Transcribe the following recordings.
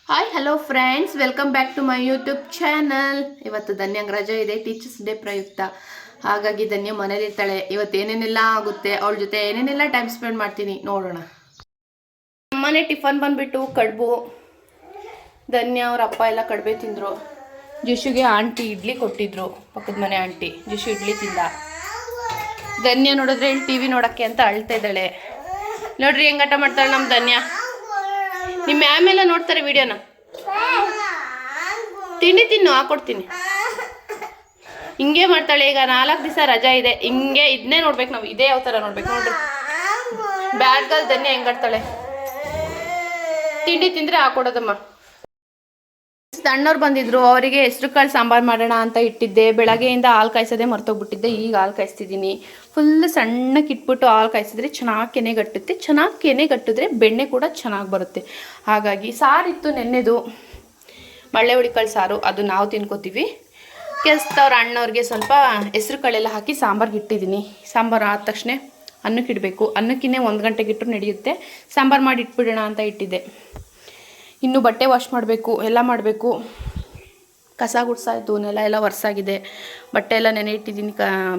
Hi hello friends, welcome back to my YouTube channel. ಇವತ್ತು ಧನ್ಯಂಗೆ ರಜೆ ಇದೆ, ಟೀಚರ್ಸ್ ಡೇ ಪ್ರಯುಕ್ತ. ಹಾಗಾಗಿ ಧನ್ಯ ಮನೇಲಿರ್ತಾಳೆ. ಇವತ್ತು ಏನೇನೆಲ್ಲ ಆಗುತ್ತೆ, ಅವಳ ಜೊತೆ ಏನೇನೆಲ್ಲ ಟೈಮ್ ಸ್ಪೆಂಡ್ ಮಾಡ್ತೀನಿ ನೋಡೋಣ. ನಮ್ಮನೆ ಟಿಫನ್ ಬಂದುಬಿಟ್ಟು ಕಡುಬು. ಧನ್ಯ ಅವ್ರ ಅಪ್ಪ ಎಲ್ಲ ಕಡುಬೆ ತಿಂದರು. ಜಿಶುಗೆ ಆಂಟಿ ಇಡ್ಲಿ ಕೊಟ್ಟಿದ್ರು, ಪಕ್ಕದ ಮನೆ ಆಂಟಿ. ಜಿಶು ಇಡ್ಲಿ ತಿಂದ. ಧನ್ಯ ನೋಡಿದ್ರೆ ಇಲ್ಲಿ ಟಿ ವಿ ನೋಡೋಕ್ಕೆ ಅಂತ ಅಳ್ತಾ ಇದ್ದಾಳೆ. ನೋಡ್ರಿ ಹೆಂಗಾಟ ಮಾಡ್ತಾಳೆ ನಮ್ಮ ಧನ್ಯ. ನಿಮ್ಮ ಮ್ಯಾಮೆಲ್ಲ ನೋಡ್ತಾರೆ ವಿಡಿಯೋನ. ತಿಂಡಿ ತಿನ್ನು, ಹಾಕೊಡ್ತೀನಿ. ಹಿಂಗೆ ಮಾಡ್ತಾಳೆ. ಈಗ 4 ದಿವಸ ರಜಾ ಇದೆ, ಹಿಂಗೆ ಇದನ್ನೇ ನೋಡ್ಬೇಕು ನಾವು. ಇದೇ ಯಾವ ಥರ ನೋಡ್ಬೇಕು ನೋಡ್ರಿ. ಬ್ಯಾಡ್ ಗರ್ಲ್ ಧನ್ಯ ಹೆಂಗಾಡ್ತಾಳೆ. ತಿಂಡಿ ತಿಂದರೆ ಹಾಕೊಡೋದಮ್ಮ. ಅಣ್ಣವ್ರು ಬಂದಿದ್ರು, ಅವರಿಗೆ ಹೆಸ್ರು ಕಾಳು ಸಾಂಬಾರು ಮಾಡೋಣ ಅಂತ ಇಟ್ಟಿದ್ದೆ. ಬೆಳಗ್ಗೆಯಿಂದ ಹಾಲು ಕಾಯಿಸೋದೇ ಮರ್ತೋಗ್ಬಿಟ್ಟಿದ್ದೆ. ಈಗ ಹಾಲು ಕಾಯಿಸ್ತಿದ್ದೀನಿ. ಫುಲ್ ಸಣ್ಣಕ್ಕೆ ಇಟ್ಬಿಟ್ಟು ಹಾಲು ಕಾಯಿಸಿದ್ರೆ ಚೆನ್ನಾಗಿ ಕೆನೆ ಗಟ್ಟುತ್ತೆ. ಚೆನ್ನಾಗಿ ಕೆನೆ ಗಟ್ಟಿದ್ರೆ ಬೆಣ್ಣೆ ಕೂಡ ಚೆನ್ನಾಗಿ ಬರುತ್ತೆ. ಹಾಗಾಗಿ ಸಾರಿತ್ತು ನೆನ್ನೆದು, ಮಳ್ಳೆ ಹುಳಿಕಾಳು ಸಾರು. ಅದು ನಾವು ತಿನ್ಕೋತೀವಿ. ಕೆಲಸದವ್ರ ಅಣ್ಣವ್ರಿಗೆ ಸ್ವಲ್ಪ ಹೆಸ್ರು ಕಾಳೆಲ್ಲ ಹಾಕಿ ಸಾಂಬಾರ್ಗೆ ಇಟ್ಟಿದ್ದೀನಿ. ಸಾಂಬಾರು ಆದ ತಕ್ಷಣ ಅನ್ನಕ್ಕೆ ಇಡಬೇಕು. ಅನ್ನಕ್ಕಿನ್ನೇ 1 ಗಂಟೆಗೆ ಇಟ್ಟರು ನಡೆಯುತ್ತೆ. ಸಾಂಬಾರು ಮಾಡಿ ಇಟ್ಬಿಡೋಣ ಅಂತ ಇಟ್ಟಿದ್ದೆ. ಇನ್ನು ಬಟ್ಟೆ ವಾಶ್ ಮಾಡಬೇಕು, ಎಲ್ಲ ಮಾಡಬೇಕು. ಕಸ ಗುಡ್ಸಾಯಿತು, ನೆಲ ಎಲ್ಲ ಒರೆಸಾಗಿದೆ. ಬಟ್ಟೆ ಎಲ್ಲ ನೆನೆ ಇಟ್ಟಿದ್ದೀನಿ.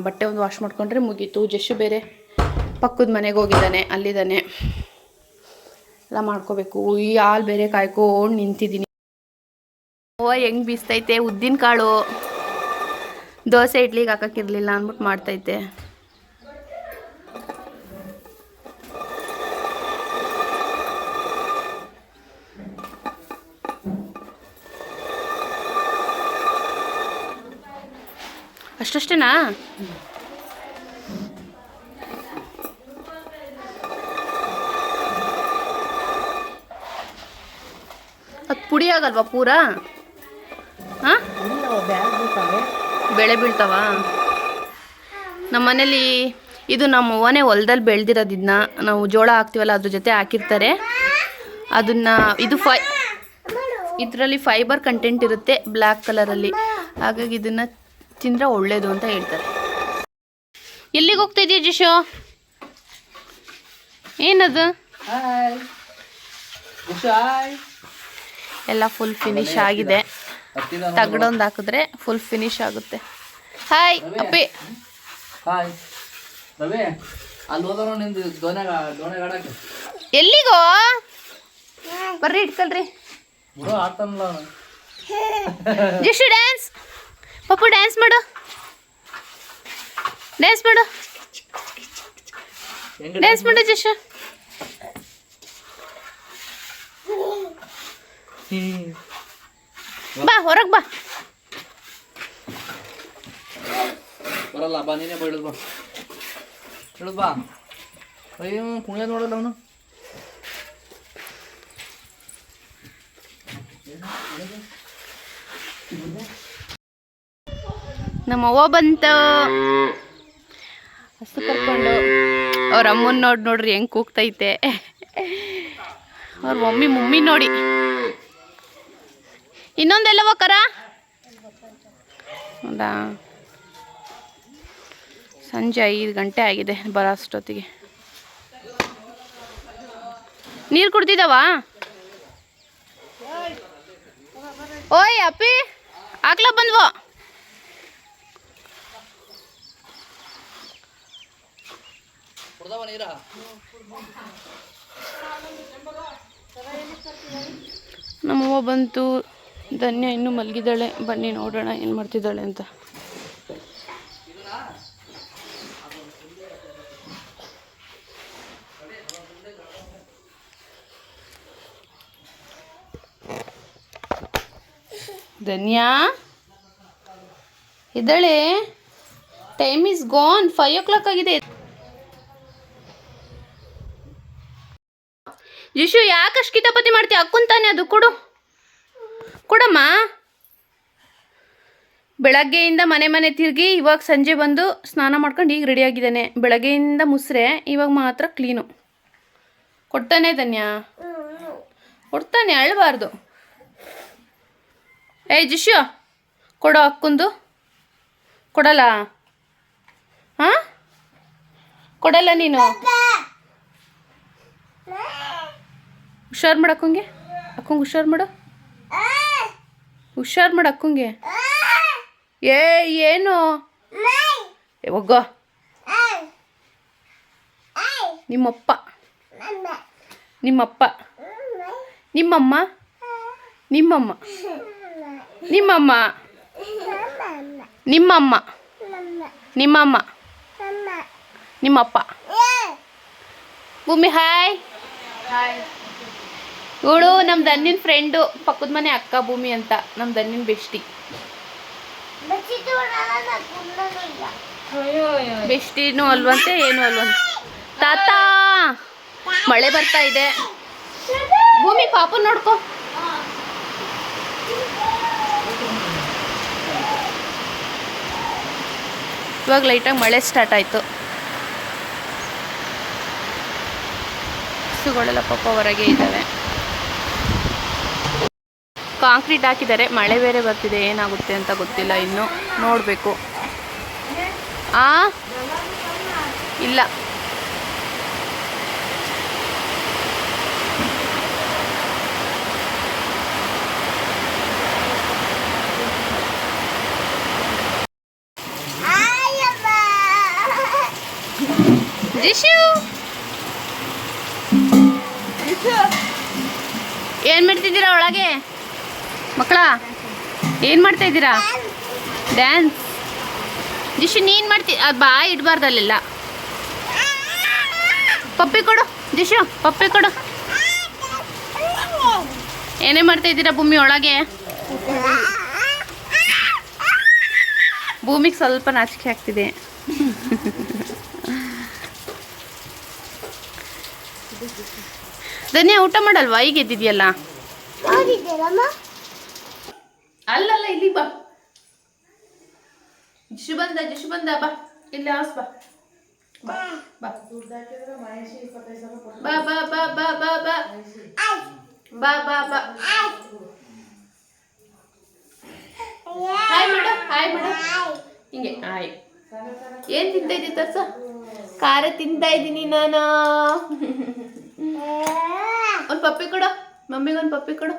ಬಟ್ಟೆ ಒಂದು ವಾಶ್ ಮಾಡ್ಕೊಂಡ್ರೆ ಮುಗೀತು. ಜಶು ಬೇರೆ ಪಕ್ಕದ ಮನೆಗೆ ಹೋಗಿದ್ದಾನೆ, ಅಲ್ಲಿದ್ದಾನೆ. ಎಲ್ಲ ಮಾಡ್ಕೋಬೇಕು. ಈ ಹಾಲು ಬೇರೆ ಕಾಯ್ಕೊಂಡು ನಿಂತಿದ್ದೀನಿ. ಓ ಹೆಂಗೆ ಬೀಸ್ತೈತೆ. ಉದ್ದಿನ ಕಾಳು ದೋಸೆ ಇಡ್ಲಿಗೆ ಹಾಕೋಕ್ಕಿರಲಿಲ್ಲ ಅಂದ್ಬಿಟ್ಟು ಮಾಡ್ತೈತೆ. ಅಷ್ಟಷ್ಟೇನಾ? ಅದು ಪುಡಿ ಆಗಲ್ವಾ ಪೂರಾ? ಹಾಂ, ಬೆಳೆ ಬೀಳ್ತಾವ. ನಮ್ಮ ಮನೇಲಿ ಇದು ನಮ್ಮ ಅವ್ವನೇ ಹೊಲದಲ್ಲಿ ಬೆಳೆದಿರೋದಿದ್ನ ನಾವು ಜೋಳ ಹಾಕ್ತೀವಲ್ಲ, ಅದ್ರ ಜೊತೆ ಹಾಕಿರ್ತಾರೆ. ಅದನ್ನು ಇದರಲ್ಲಿ ಫೈಬರ್ ಕಂಟೆಂಟ್ ಇರುತ್ತೆ, ಬ್ಲ್ಯಾಕ್ ಕಲರಲ್ಲಿ. ಹಾಗಾಗಿ ಇದನ್ನು ತಿಂದರೆ ಒಳ್ಳೇದು ಅಂತ ಹೇಳ್ತಾರೆ. ಎಲ್ಲಿಗೆ ಹೋಗ್ತಾ ಇದೆಯಾ ಜಿಶು? ಏನದು? ಎಲ್ಲ ಫುಲ್ ಫಿನಿಶ್ ಆಗಿದೆ. ತಗಡೊಂದು ಹಾಕಿದ್ರೆ ಫುಲ್ ಫಿನಿಶ್ ಆಗುತ್ತೆ. ಹಾಯ್ ಅಪ್ಪಿ. ಎಲ್ಲಿಗೋ ಬರ್ರಿ, ಇಟ್ಕಲ್ರಿ. ಜಿಶು ಡ್ಯಾನ್ಸ್. ಪಪ್ಪು ಡ್ಯಾನ್ಸ್ ಮಾಡು, ಡ್ಯಾನ್ಸ್ ಮಾಡು, ಡ್ಯಾನ್ಸ್ ಮಾಡು ಜಿಶು. ಬಾ ಹೊರಗೆ ಬಾ. ಬರಲ್ಲ ಬಾ, ನೀನೇ ಬಾ. ಇಳಿದು ಬಾ, ಇಳಿದು ಬಾ. ಅಯ್ಯೋ ಕುಣಿಯ ನೋಡಲ್ಲ ಅವನು. ನಮ್ಮವ್ವ ಬಂತು ಹಸು ಕರ್ಕೊಂಡು. ಅವ್ರ ಅಮ್ಮನ ನೋಡ್ರಿ ಹೆಂಗೆ ಕೂಗ್ತೈತೆ. ಅವ್ರ ಮಮ್ಮಿ ನೋಡಿ. ಇನ್ನೊಂದೆಲ್ಲವ ಕರ? ಹೌದಾ? ಸಂಜೆ 5 ಗಂಟೆ ಆಗಿದೆ ಬರೋ ಅಷ್ಟೊತ್ತಿಗೆ. ನೀರು ಕುಡ್ದಿದ್ದಾವ? ಓಯ್ ಅಪ್ಪಿ, ಹಾಕ್ಲ ಬಂದ್ವೋ. ನಮ್ಮವ್ವ ಬಂತು. ಧನ್ಯ ಇನ್ನೂ ಮಲಗಿದ್ದಾಳೆ. ಬನ್ನಿ ನೋಡೋಣ ಏನು ಮಾಡ್ತಿದ್ದಾಳೆ ಅಂತ. ಧನ್ಯ ಇದ್ದಾಳೆ. Time is gone. 5 o'clock ಆಗಿದೆ. ಜಿಶು ಯಾಕಷ್ಟು ಕಿತಾಪತಿ ಮಾಡ್ತೀಯ? ಅಕ್ಕುಂತಾನೆ ಅದು ಕೊಡು, ಕೊಡಮ್ಮ. ಬೆಳಗ್ಗೆಯಿಂದ ಮನೆ ತಿರುಗಿ ಇವಾಗ ಸಂಜೆ ಬಂದು ಸ್ನಾನ ಮಾಡ್ಕೊಂಡು ಈಗ ರೆಡಿಯಾಗಿದ್ದಾನೆ. ಬೆಳಗ್ಗೆಯಿಂದ ಮುಸ್ರೆ, ಇವಾಗ ಮಾತ್ರ ಕ್ಲೀನು. ಕೊಡ್ತಾನೆ ಧನ್ಯ, ಕೊಡ್ತಾನೆ, ಅಳಬಾರ್ದು. ಏಯ್ ಜಿಶು, ಕೊಡೋ ಅಕ್ಕಂದು. ಕೊಡಲ್ಲ? ಹಾಂ, ಕೊಡಲ್ಲ ನೀನು. ಹುಷಾರು ಮಾಡು ಅಕ್ಕಂಗೆ. ಹುಷಾರು ಮಾಡು. ಹುಷಾರು ಮಾಡು ಅಕ್ಕಂಗೆ. ಏನು ಹೋಗೋ ನಿಮ್ಮಪ್ಪ ನಿಮ್ಮಪ್ಪ ನಿಮ್ಮಮ್ಮ ನಿಮ್ಮಮ್ಮ ನಿಮ್ಮಮ್ಮ ನಿಮ್ಮಮ್ಮ ನಿಮ್ಮಮ್ಮ ನಿಮ್ಮಪ್ಪ. ಭೂಮಿ ಹಾಯ್. ಇವಳು ನಮ್ಮ ದನ್ನಿನ ಫ್ರೆಂಡು, ಪಕ್ಕದ ಮನೆ ಅಕ್ಕ ಭೂಮಿ ಅಂತ, ನಮ್ಮ ದನ್ನಿನ ಬೆಸ್ಟಿ. ಬೆಸ್ಟಿನೂ ಅಲ್ವಂತೆ ಏನು ಅಲ್ವಂತೆ. ತಾತ ಮಳೆ ಬರ್ತಾ ಇದೆ. ಭೂಮಿ ಪಾಪ ನೋಡ್ಕೊ. ಇವಾಗ ಲೈಟಾಗಿ ಮಳೆ ಸ್ಟಾರ್ಟ್ ಆಯಿತು. ಹಸುಗಳೆಲ್ಲ ಪಾಪ ಹೊರಗೆ ಇದ್ದಾವೆ. ಕಾಂಕ್ರೀಟ್ ಹಾಕಿದ್ದಾರೆ, ಮಳೆ ಬೇರೆ ಬರ್ತಿದೆ, ಏನಾಗುತ್ತೆ ಅಂತ ಗೊತ್ತಿಲ್ಲ ಇನ್ನು, ನೋಡಬೇಕು. ಇಲ್ಲ ಜಿಶು ಏನು ಮಾಡ್ತಿದ್ದೀರಾ ಒಳಗೆ ಮಕ್ಕಳ? ಏನು ಮಾಡ್ತಾ ಇದ್ದೀರಾ? ಡ್ಯಾನ್ಸ್. ಜಿಶು ನೀನು ಮಾಡ್ತಿ, ಅದು ಬಾಯಿ ಇಡಬಾರ್ದು ಅಲ್ಲೆಲ್ಲ. ಪಪ್ಪಿ ಕೊಡು ಜಿಶು, ಪಪ್ಪಿ ಕೊಡು. ಏನೇ ಮಾಡ್ತಾ ಇದ್ದೀರಾ ಭೂಮಿ ಒಳಗೆ? ಭೂಮಿಗೆ ಸ್ವಲ್ಪ ನಾಚಿಕೆ ಆಗ್ತಿದೆ. ಧನ್ಯ ಊಟ ಮಾಡಲ್ವಾ? ಈಗ ಎದ್ದಿದ್ಯಲ್ಲ. ಅಲ್ಲಲ್ಲ ಇಲ್ಲಿ ಬಾ. ಜಿಶು ಬಂದ ಬಾ, ಇಲ್ಲಿ ಹಾಸ್ ಬಾ. ಬಾ ಬಾ ಬಾ ಬಾ ಬಾ ಬಾ ಬಾ ಬಾ ಬಾ ಬಾ. ಹಾಯ್ ಮಾಡು, ಹಾಯ್ ಮಾಡು. ಹಿಂಗೆ ಹಾಯ್. ಏನು ತಿಂತಾ ಇದ್ದೀನಿ ತರ್ಸ? ಖಾರ ತಿಂತಾ ಇದ್ದೀನಿ ನಾನು. ಒಂದು ಪಪ್ಪಿ ಕೊಡು ಮಮ್ಮಿಗೆ, ಒಂದು ಪಪ್ಪಿ ಕೊಡು.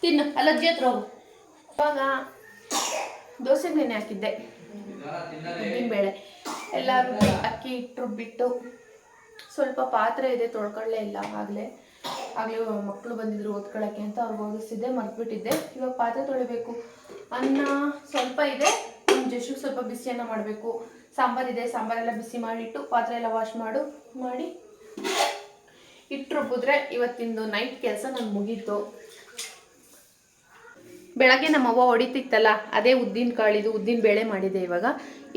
ತಿನ್ನು, ಅಲ್ಲಜ್ಜಿ ಹತ್ರ ಹೋಗು. ಇವಾಗ ದೋಸೆಗೆ ನೆನೆ ಹಾಕಿದ್ದೆ, ಉದ್ದಿನ ಬೇಳೆ ಎಲ್ಲ ಅಕ್ಕಿ ಹಿಟ್ಟು ರುಬ್ಬಿಟ್ಟು. ಸ್ವಲ್ಪ ಪಾತ್ರೆ ಇದೆ, ತೊಳ್ಕೊಳ್ಳೇ ಇಲ್ಲ. ಆಗಲೇ ಮಕ್ಕಳು ಬಂದಿದ್ರು ಓದ್ಕೊಳ್ಳೋಕ್ಕೆ ಅಂತ ಅವ್ರಿಗೆ ಓದಿಸ್ತಿದ್ದೆ, ಮರ್ತ್ಬಿಟ್ಟಿದ್ದೆ. ಇವಾಗ ಪಾತ್ರೆ ತೊಳಿಬೇಕು. ಅನ್ನ ಸ್ವಲ್ಪ ಇದೆ, ನಮ್ಮ ಜಶುಗೆ ಸ್ವಲ್ಪ ಬಿಸಿ ಅನ್ನ ಮಾಡಬೇಕು. ಸಾಂಬಾರಿದೆ, ಸಾಂಬಾರೆಲ್ಲ ಬಿಸಿ ಮಾಡಿಟ್ಟು ಪಾತ್ರೆ ಎಲ್ಲ ವಾಶ್ ಮಾಡಿ ಇಟ್ಟು ರುಬ್ಬಿದ್ರೆ ಇವತ್ತಿಂದು ನೈಟ್ ಕೆಲಸ ನಾನು ಮುಗೀತು. ಬೆಳಗ್ಗೆ ನಮ್ಮವ್ವ ಹೊಡಿತಿತ್ತಲ್ಲ, ಅದೇ ಉದ್ದಿನ ಕಾಳಿದು ಉದ್ದಿನ ಬೇಳೆ ಮಾಡಿದೆ. ಇವಾಗ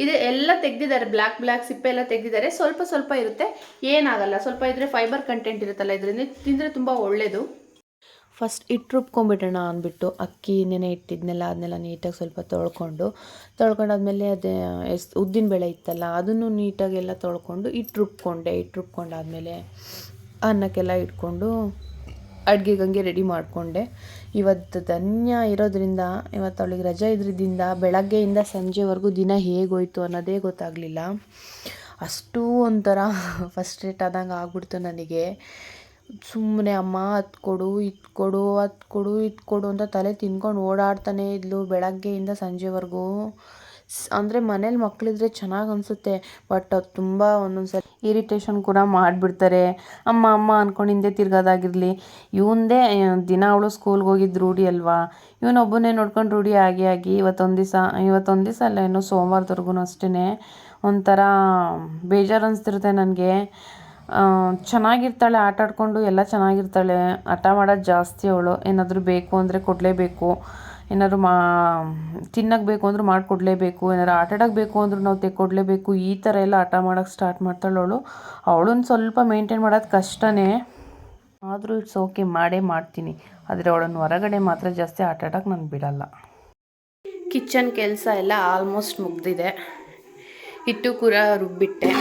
ಇದು ಎಲ್ಲ ತೆಗ್ದಿದ್ದಾರೆ, ಬ್ಲ್ಯಾಕ್ ಸಿಪ್ಪೆ ಎಲ್ಲ ತೆಗ್ದಿದ್ದಾರೆ. ಸ್ವಲ್ಪ ಇರುತ್ತೆ, ಏನಾಗಲ್ಲ. ಸ್ವಲ್ಪ ಇದ್ರೆ ಫೈಬರ್ ಕಂಟೆಂಟ್ ಇರುತ್ತಲ್ಲ, ಇದರಿಂದ ತಿಂದರೆ ತುಂಬ ಒಳ್ಳೆಯದು. ಫಸ್ಟ್ ಹಿಟ್ಟು ರುಬ್ಕೊಂಬಿಡೋಣ ಅಂದ್ಬಿಟ್ಟು ಅಕ್ಕಿ ನೆನೆ ಇಟ್ಟಿದ್ನೆಲ್ಲ ಅದನ್ನೆಲ್ಲ ನೀಟಾಗಿ ಸ್ವಲ್ಪ ತೊಳ್ಕೊಂಡಾದ್ಮೇಲೆ ಅದೇ ಉದ್ದಿನ ಬೇಳೆ ಇತ್ತಲ್ಲ ಅದನ್ನು ನೀಟಾಗೆಲ್ಲ ತೊಳ್ಕೊಂಡು ಹಿಟ್ಟು ರುಬ್ಕೊಂಡಾದ್ಮೇಲೆ ಅನ್ನಕ್ಕೆಲ್ಲ ಇಟ್ಕೊಂಡು ಅಡುಗೆಗಂಗೆ ರೆಡಿ ಮಾಡಿಕೊಂಡೆ. ಇವತ್ತು ಧನ್ಯ ಇರೋದ್ರಿಂದ, ಇವತ್ತು ಅವಳಿಗೆ ರಜೆ ಇದ್ರಿಂದ ಬೆಳಗ್ಗೆಯಿಂದ ಸಂಜೆವರೆಗೂ ದಿನ ಹೇಗೋಯ್ತು ಅನ್ನೋದೇ ಗೊತ್ತಾಗಲಿಲ್ಲ. ಅಷ್ಟು ಒಂಥರ ಫಸ್ಟ್ರೇಟ್ ಆದಂಗೆ ಆಗ್ಬಿಡ್ತು ನನಗೆ. ಸುಮ್ಮನೆ ಅಮ್ಮ ಅದು ಕೊಡು ಇದು ಕೊಡು ಅದು ಕೊಡು ಇದು ಕೊಡು ಅಂತ ತಲೆ ತಿನ್ಕೊಂಡು ಓಡಾಡ್ತಾನೆ ಇದ್ಲು ಬೆಳಗ್ಗೆಯಿಂದ ಸಂಜೆವರೆಗೂ. ಅಂದರೆ ಮನೇಲಿ ಮಕ್ಕಳಿದ್ರೆ ಚೆನ್ನಾಗಿ ಅನಿಸುತ್ತೆ, ಬಟ್ ಅದು ತುಂಬ ಒಂದೊಂದ್ಸರಿ ಇರಿಟೇಷನ್ ಕೂಡ ಮಾಡಿಬಿಡ್ತಾರೆ. ಅಮ್ಮ ಅಮ್ಮ ಅಂದ್ಕೊಂಡು ಹಿಂದೆ ತಿರ್ಗೋದಾಗಿರಲಿ. ಇವಂದೇ ದಿನ ಅವಳು ಸ್ಕೂಲ್ಗೆ ಹೋಗಿದ್ದು ರೂಢಿ ಅಲ್ವಾ, ಇವನೊಬ್ಬನೇ ನೋಡ್ಕೊಂಡು ರೂಢಿ ಆಗಿ ಇವತ್ತೊಂದು ದಿವಸ ಅಲ್ಲ, ಇನ್ನು ಸೋಮವಾರದವರೆಗೂ ಅಷ್ಟೇ ಒಂಥರ ಬೇಜಾರು ಅನಿಸ್ತಿರುತ್ತೆ ನನಗೆ. ಚೆನ್ನಾಗಿರ್ತಾಳೆ, ಆಟ ಆಡ್ಕೊಂಡು ಎಲ್ಲ ಚೆನ್ನಾಗಿರ್ತಾಳೆ. ಹಠ ಮಾಡೋದು ಜಾಸ್ತಿ ಅವಳು. ಏನಾದರೂ ಬೇಕು ಅಂದರೆ ಕೊಡಲೇಬೇಕು, ಏನಾದ್ರು ತಿನ್ನಕ್ಕೆ ಬೇಕು ಅಂದರೂ ಮಾಡಿಕೊಡ್ಲೇಬೇಕು, ಏನಾದ್ರು ಆಟ ಆಡೋಕ್ಕೆ ಬೇಕು ಅಂದರೂ ನಾವು ತೆಕ್ಕೊಡ್ಲೇಬೇಕು. ಈ ಥರ ಎಲ್ಲ ಹಠ ಮಾಡೋಕ್ಕೆ ಸ್ಟಾರ್ಟ್ ಮಾಡ್ತಾಳೆ ಅವಳನ್ನ ಸ್ವಲ್ಪ ಮೇಂಟೈನ್ ಮಾಡೋದು ಕಷ್ಟನೇ. ಆದರೂ ಇಟ್ಸ್ ಓಕೆ, ಮಾಡೇ ಮಾಡ್ತೀನಿ. ಆದರೆ ಅವಳನ್ನು ಹೊರಗಡೆ ಮಾತ್ರ ಜಾಸ್ತಿ ಆಟ ಆಡೋಕ್ಕೆ ನಾನು ಬಿಡಲ್ಲ. ಕಿಚನ್ ಕೆಲಸ ಎಲ್ಲ ಆಲ್ಮೋಸ್ಟ್ ಮುಗ್ದಿದೆ. ಹಿಟ್ಟು ಕೂಡ ರುಬ್ಬಿಟ್ಟೆ.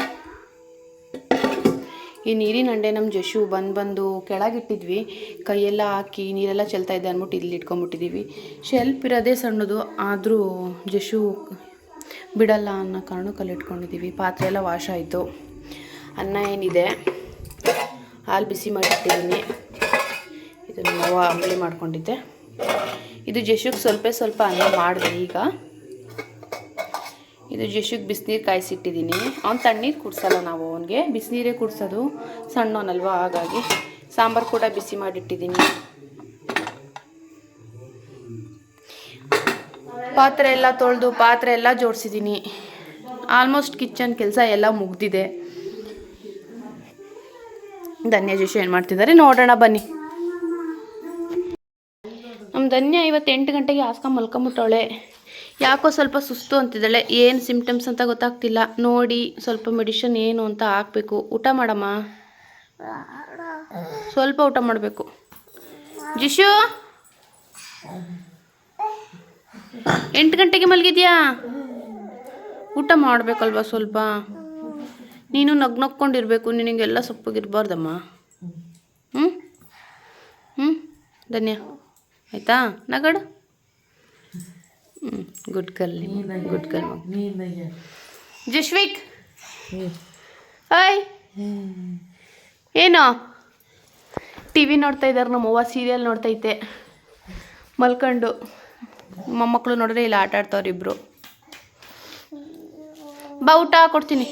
ಈ ನೀರಿನ ಹಂಡೆ ನಮ್ಮ ಜಶು ಬಂದು ಕೆಳಗಿಟ್ಟಿದ್ವಿ, ಕೈಯೆಲ್ಲ ಹಾಕಿ ನೀರೆಲ್ಲ ಚೆಲ್ತಾ ಇದ್ದೆ ಅಂದ್ಬಿಟ್ಟು ಇಲ್ಲಿ ಇಟ್ಕೊಂಡ್ಬಿಟ್ಟಿದ್ದೀವಿ. ಶೆಲ್ಫ್ ಇರೋದೇ ಸಣ್ಣದು, ಆದರೂ ಜಶು ಬಿಡಲ್ಲ ಅನ್ನೋ ಕಾರಣಕ್ಕೆ ಅಲ್ಲಿ ಇಟ್ಕೊಂಡಿದ್ದೀವಿ. ಪಾತ್ರೆ ಎಲ್ಲ ವಾಶ್ ಆಯಿತು. ಅನ್ನ ಏನಿದೆ, ಹಾಲು ಬಿಸಿ ಮಾಡಿಟ್ಟಿದ್ದೀನಿ. ಇದು ನಾವು ಅಂಬಲಿ ಮಾಡ್ಕೊಂಡಿದ್ದೆ. ಇದು ಜಶುಗೆ ಸ್ವಲ್ಪ ಅನ್ನ ಮಾಡಿದೆ. ಈಗ ಇದು ಜಶುಗೆ ಬಿಸಿನೀರು ಕಾಯಿಸಿಟ್ಟಿದ್ದೀನಿ. ಅವ್ನು ತಣ್ಣೀರು ಕುಡಿಸಲ್ಲ, ನಾವು ಅವನಿಗೆ ಬಿಸಿನೀರೇ ಕುಡಿಸೋದು, ಸಣ್ಣವನಲ್ವ, ಹಾಗಾಗಿ ಸಾಂಬಾರು ಕೂಡ ಬಿಸಿ ಮಾಡಿಟ್ಟಿದ್ದೀನಿ. ಪಾತ್ರೆ ಎಲ್ಲ ತೊಳೆದು ಪಾತ್ರೆ ಎಲ್ಲ ಜೋಡಿಸಿದ್ದೀನಿ. ಆಲ್ಮೋಸ್ಟ್ ಕಿಚನ್ ಕೆಲಸ ಎಲ್ಲ ಮುಗ್ದಿದೆ. ಧನ್ಯ ಜಶು ಏನು ಮಾಡ್ತಿದ್ದಾರೆ ನೋಡೋಣ ಬನ್ನಿ. ನಮ್ಮ ಧನ್ಯ ಇವತ್ತು 8 ಗಂಟೆಗೆ ಹಾಸ್ಕೊಂಡು ಮಲ್ಕೊಂಬಿಟ್ಟವಳೆ. ಯಾಕೋ ಸ್ವಲ್ಪ ಸುಸ್ತು ಅಂತಿದ್ದಾಳೆ. ಏನು ಸಿಮ್ಟಮ್ಸ್ ಅಂತ ಗೊತ್ತಾಗ್ತಿಲ್ಲ. ನೋಡಿ ಸ್ವಲ್ಪ ಮೆಡಿಷನ್ ಏನು ಅಂತ ಹಾಕಬೇಕು. ಊಟ ಮಾಡಮ್ಮ, ಸ್ವಲ್ಪ ಊಟ ಮಾಡಬೇಕು. ಜಿಶು 8 ಗಂಟೆಗೆ ಮಲಗಿದ್ಯಾ? ಊಟ ಮಾಡಬೇಕಲ್ವ ಸ್ವಲ್ಪ. ನೀನು ನಗ್ನಕ್ಕೊಂಡಿರ್ಬೇಕು, ನಿನಗೆಲ್ಲ ಸಪ್ಪಗಿರ್ಬಾರ್ದಮ್ಮ. ಧನ್ಯ ಆಯಿತಾ? ನಗಡು. Good girl, good girl. Jashvik hi. ಏನೋ ಟಿ ವಿ ನೋಡ್ತಾ ಇದ್ದಾರೆ ನಮ್ಮವ್ವ, ಸೀರಿಯಲ್ ನೋಡ್ತೈತೆ ಮಲ್ಕೊಂಡು. ಮೊಮ್ಮಕ್ಕಳು ನೋಡಿದ್ರೆ ಇಲ್ಲಿ ಆಟ ಆಡ್ತವ್ರು ಇಬ್ಬರು. ಬಾ ಊಟ ಕೊಡ್ತೀನಿ.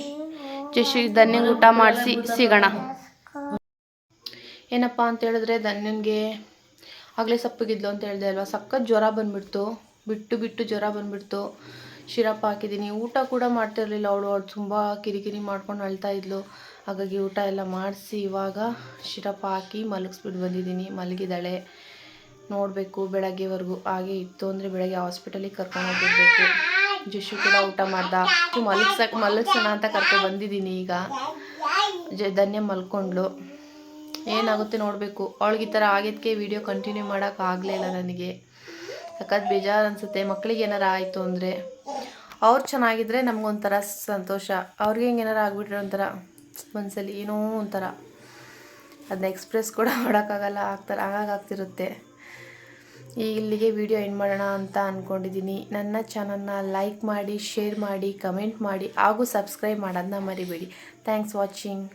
ಜಶ್ವಿಕ್ ಧನ್ಯಂಗೆ ಊಟ ಮಾಡಿಸಿ ಸಿಗೋಣ. ಏನಪ್ಪ ಅಂತ ಹೇಳಿದ್ರೆ, ಧನ್ಯನಿಗೆ ಆಗಲೇ ಸಪ್ಪಗಿದ್ಲು ಅಂತ ಹೇಳಿದೆ ಅಲ್ವಾ, ಸಖತ್ ಜ್ವರ ಬಂದುಬಿಡ್ತು. ಬಿಟ್ಟು ಜ್ವರ ಬಂದುಬಿಡ್ತು. ಶಿರಪ್ ಹಾಕಿದ್ದೀನಿ. ಊಟ ಕೂಡ ಮಾಡ್ತಿರ್ಲಿಲ್ಲ ಅವಳು ತುಂಬ ಕಿರಿಕಿರಿ ಮಾಡ್ಕೊಂಡು ಅಳ್ತಾ ಇದ್ಲು. ಹಾಗಾಗಿ ಊಟ ಎಲ್ಲ ಮಾಡಿಸಿ ಇವಾಗ ಶಿರಪ್ ಹಾಕಿ ಮಲಗಿಸ್ಬಿಟ್ಟು ಬಂದಿದ್ದೀನಿ. ಮಲಗಿದ್ದಾಳೆ. ನೋಡಬೇಕು ಬೆಳಗ್ಗೆವರೆಗೂ ಹಾಗೆ ಇತ್ತು ಅಂದರೆ ಬೆಳಗ್ಗೆ ಹಾಸ್ಪಿಟಲಿಗೆ ಕರ್ಕೊಂಡು ಹೋಗಿರ್ಬೇಕು. ಜಶು ಕೂಡ ಊಟ ಮಾಡ್ದ. ಮಲಗಿಸೋಣ ಅಂತ ಕರ್ಕೊಂಡು ಬಂದಿದ್ದೀನಿ. ಈಗ ಧನ್ಯ ಮಲ್ಕೊಂಡ್ಳು. ಏನಾಗುತ್ತೆ ನೋಡಬೇಕು. ಅವಳಿಗೆ ಈ ಥರ ಆಗಿದ್ದಕ್ಕೆ ವಿಡಿಯೋ ಕಂಟಿನ್ಯೂ ಮಾಡೋಕ್ಕಾಗಲೇ ಇಲ್ಲ ನನಗೆ. ಸಖತ್ ಬೇಜಾರು ಅನಿಸುತ್ತೆ. ಮಕ್ಕಳಿಗೆ ಏನಾರು ಆಯಿತು ಅಂದರೆ ಅವ್ರು ಚೆನ್ನಾಗಿದ್ದರೆ ನಮಗೊಂಥರ ಸಂತೋಷ. ಅವ್ರಿಗೆ ಹಿಂಗೆ ಏನಾರು ಆಗಿಬಿಟ್ರೆ ಒಂಥರ ಮನಸ್ಸಲ್ಲಿ ಏನೋ ಒಂಥರ ಅದನ್ನ ಎಕ್ಸ್ಪ್ರೆಸ್ ಕೂಡ ಮಾಡೋಕ್ಕಾಗಲ್ಲ. ಆಗ್ತಿರುತ್ತೆ. ಇಲ್ಲಿಗೆ ವಿಡಿಯೋ ಎಂಡ್ ಮಾಡೋಣ ಅಂತ ಅಂದ್ಕೊಂಡಿದ್ದೀನಿ. ನನ್ನ ಚಾನಲ್ನ ಲೈಕ್ ಮಾಡಿ, ಶೇರ್ ಮಾಡಿ, ಕಮೆಂಟ್ ಮಾಡಿ ಹಾಗೂ ಸಬ್ಸ್ಕ್ರೈಬ್ ಮಾಡೋದನ್ನ ಮರಿಬೇಡಿ. Thanks watching.